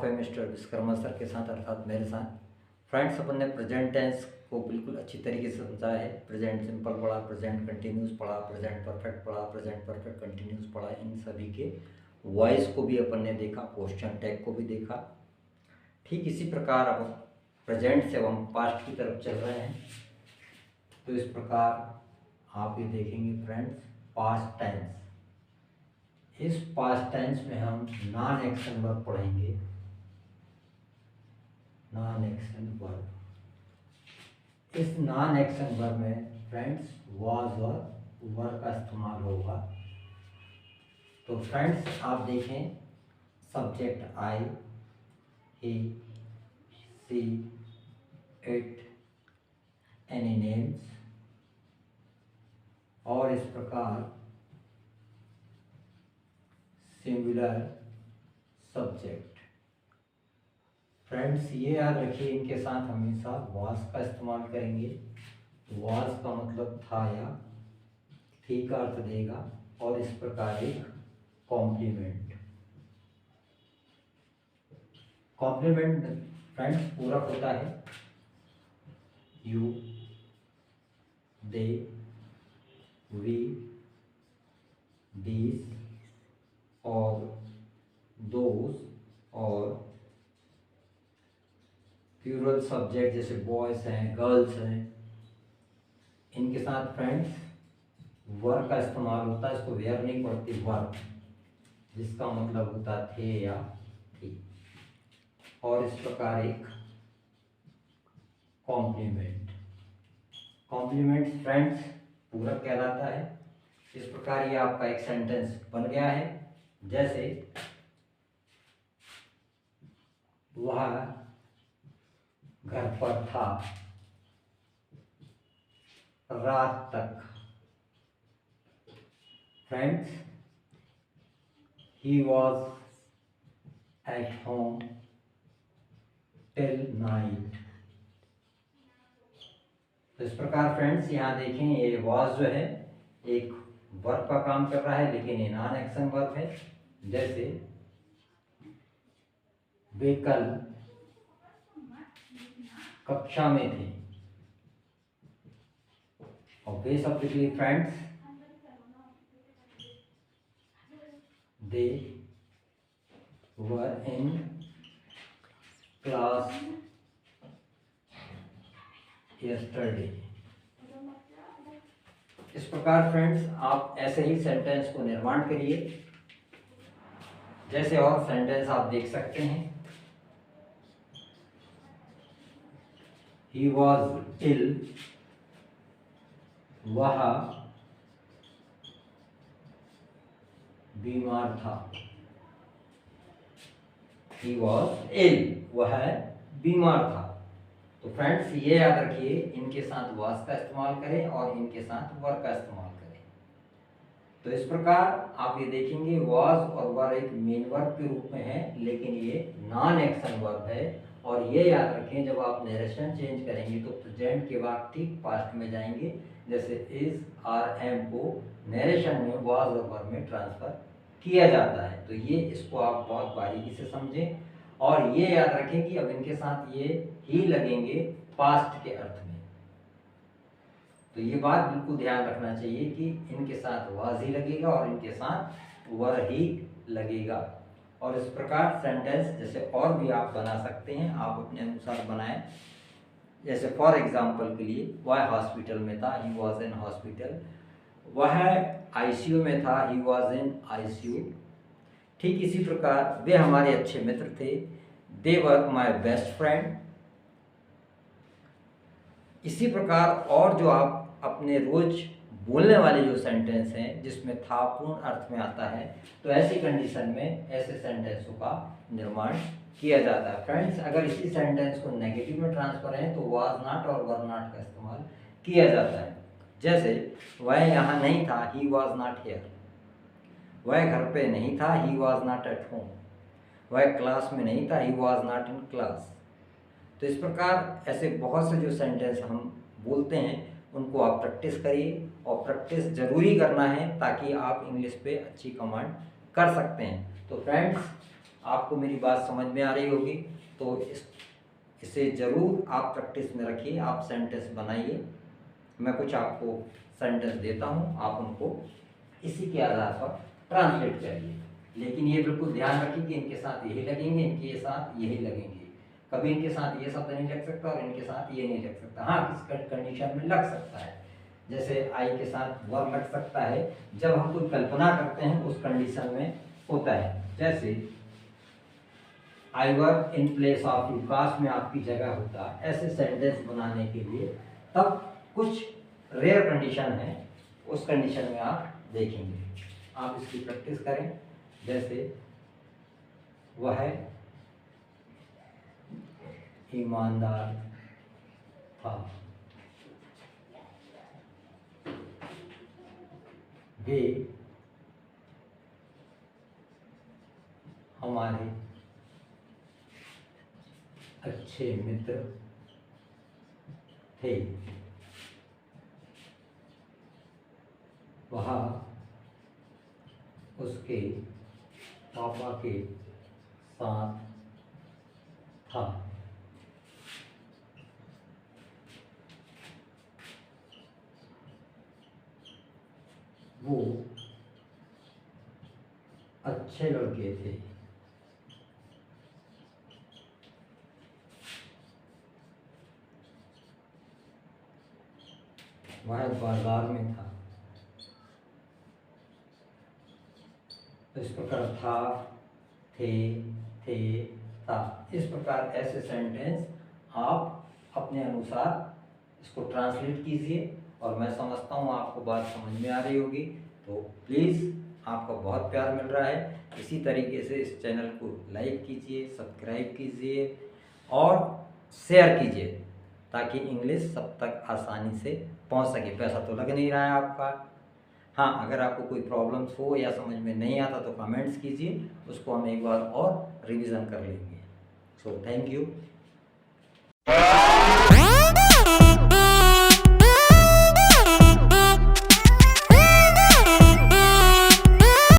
है mister Vishwakarma sir के साथ अर्थात मेरे साथ। फ्रेंड्स, अपन ने प्रेजेंट टेंस को बिल्कुल अच्छी तरीके से समझा है। प्रेजेंट सिंपल पढ़ा, प्रेजेंट कंटिन्यूस पढ़ा, प्रेजेंट परफेक्ट पढ़ा, प्रेजेंट परफेक्ट कंटिन्यूस पढ़ा। इन सभी के वॉइस को भी अपन ने देखा, क्वेश्चन टैग को भी देखा। ठीक इसी प्रकार अब प्रेजेंट से हम पास्ट की तरफ चल रहे हैं। तो इस प्रकार आप ये देखेंगे फ्रेंड्स, पास्ट टेंस। इस पास्ट टेंस में हम नॉन एक्शन वर्ब पढ़ेंगे। नॉन एक्शन वर्ब, इस नॉन एक्शन वर्ब में फ्रेंड्स वाज और वर का इस्तेमाल होगा। तो फ्रेंड्स आप देखें, subject I, he, she, it, any names, और इस प्रकार सिंगुलर सब्जेक्ट। फ्रेंड्स ये याद रखिए, इनके साथ हमेशा वाज का इस्तेमाल करेंगे। वाज का मतलब था या थी का अर्थ देगा, और इस प्रकार एक कॉम्प्लीमेंट। कॉम्प्लीमेंट फ्रेंड्स पूरक होता है। यू, दे, वी, दीज और दोज, और प्लूरल सब्जेक्ट जैसे बॉयज हैं, गर्ल्स हैं, इनके साथ फ्रेंड्स वर का इस्तेमाल होता है। इसको वेयर नहीं पढ़ती, वर, जिसका मतलब होता थे या थी, और इस प्रकार एक कॉम्प्लीमेंट। कॉम्प्लीमेंट फ्रेंड्स पूरक कहलाता है। इस प्रकार ये आपका एक सेंटेंस बन गया है। जैसे वह घर पर था रात तक। Friends, he was at home till night. तो इस प्रकार फ्रेंड्स यहाँ देखें, ये वॉज जो है एक वर्ब का काम कर रहा है, लेकिन ये नॉन एक्शन वर्ब है। जैसे वे कल कक्षा में थे, और वे शब्द के लिए friends they were in class yesterday. इस प्रकार फ्रेंड्स आप ऐसे ही सेंटेंस को निर्माण करिए। जैसे और सेंटेंस आप देख सकते हैं, ही वॉज इल, वह बीमार था। ही वॉज इल, वह बीमार था। तो फ्रेंड्स ये याद रखिए, इनके साथ वाज का इस्तेमाल करें और इनके साथ वर का इस्तेमाल करें। तो इस प्रकार आप ये देखेंगे, वाज और वर एक मेन वर्ब के रूप में है, लेकिन ये नॉन एक्शन वर्ब है। और ये याद रखें, जब आप नरेशन चेंज करेंगे तो प्रेजेंट के बाद ठीक पास्ट में जाएंगे। जैसे इज, आर, एम को नरेशन में वाज और वर में ट्रांसफर किया जाता है। तो ये इसको आप बहुत बारीकी से समझें, और ये याद रखें कि अब इनके साथ ये ही लगेंगे पास्ट के अर्थ में। तो ये बात बिल्कुल ध्यान रखना चाहिए कि इनके साथ वाज ही लगेगा और इनके साथ वर ही लगेगा। और इस प्रकार सेंटेंस जैसे और भी आप बना सकते हैं, आप अपने अनुसार बनाएं। जैसे फॉर एग्जांपल के लिए, वह हॉस्पिटल में था, ही वॉज इन हॉस्पिटल। वह आईसीयू में था, ही वॉज इन आईसीयू। ठीक इसी प्रकार वे हमारे अच्छे मित्र थे, दे वर माई बेस्ट फ्रेंड। इसी प्रकार और जो आप अपने रोज बोलने वाले जो सेंटेंस हैं जिसमें था पूर्ण अर्थ में आता है, तो ऐसी कंडीशन में ऐसे सेंटेंसों का निर्माण किया जाता है। फ्रेंड्स, अगर इसी सेंटेंस को नेगेटिव में ट्रांसफर है तो वाज नॉट और वर नॉट का इस्तेमाल किया जाता है। जैसे वह यहाँ नहीं था, ही वॉज नॉट हेयर। वह घर पे नहीं था, he was not at home. वह क्लास में नहीं था, he was not in class. तो इस प्रकार ऐसे बहुत से जो सेंटेंस हम बोलते हैं उनको आप प्रैक्टिस करिए, और प्रैक्टिस ज़रूरी करना है ताकि आप इंग्लिश पे अच्छी कमांड कर सकते हैं। तो फ्रेंड्स, आपको मेरी बात समझ में आ रही होगी। तो इसे ज़रूर आप प्रैक्टिस में रखिए, आप सेंटेंस बनाइए। मैं कुछ आपको सेंटेंस देता हूँ, आप उनको इसी के आधार पर ट्रांसलेट करिए। लेकिन ये बिल्कुल ध्यान रखिए कि इनके साथ यही लगेंगे, इनके साथ यही लगेंगे। कभी इनके साथ ये शब्द नहीं लग सकता और इनके साथ ये नहीं लग सकता। हाँ, किस कंडीशन में लग सकता है, जैसे आई के साथ वर लग सकता है जब हम कोई कल्पना करते हैं, उस कंडीशन में होता है। जैसे I work in place of you, काश में आपकी जगह होता। ऐसे सेंटेंस बनाने के लिए तब कुछ रेयर कंडीशन है, उस कंडीशन में आप देखेंगे। आप इसकी प्रैक्टिस करें। जैसे वह ईमानदार था, वे हमारे अच्छे मित्र थे, वह उसके पापा के साथ था। वो अच्छे लड़के थे। वह बाजार में था। इस प्रकार था, थे, था, इस प्रकार ऐसे सेंटेंस आप अपने अनुसार इसको ट्रांसलेट कीजिए। और मैं समझता हूँ आपको बात समझ में आ रही होगी। तो प्लीज़, आपका बहुत प्यार मिल रहा है, इसी तरीके से इस चैनल को लाइक कीजिए, सब्सक्राइब कीजिए और शेयर कीजिए, ताकि इंग्लिश सब तक आसानी से पहुंच सके। पैसा तो लग नहीं रहा है आपका। हाँ, अगर आपको कोई प्रॉब्लम्स हो या समझ में नहीं आता तो कमेंट्स कीजिए, उसको हम एक बार और रिवीजन कर लेंगे। So thank you.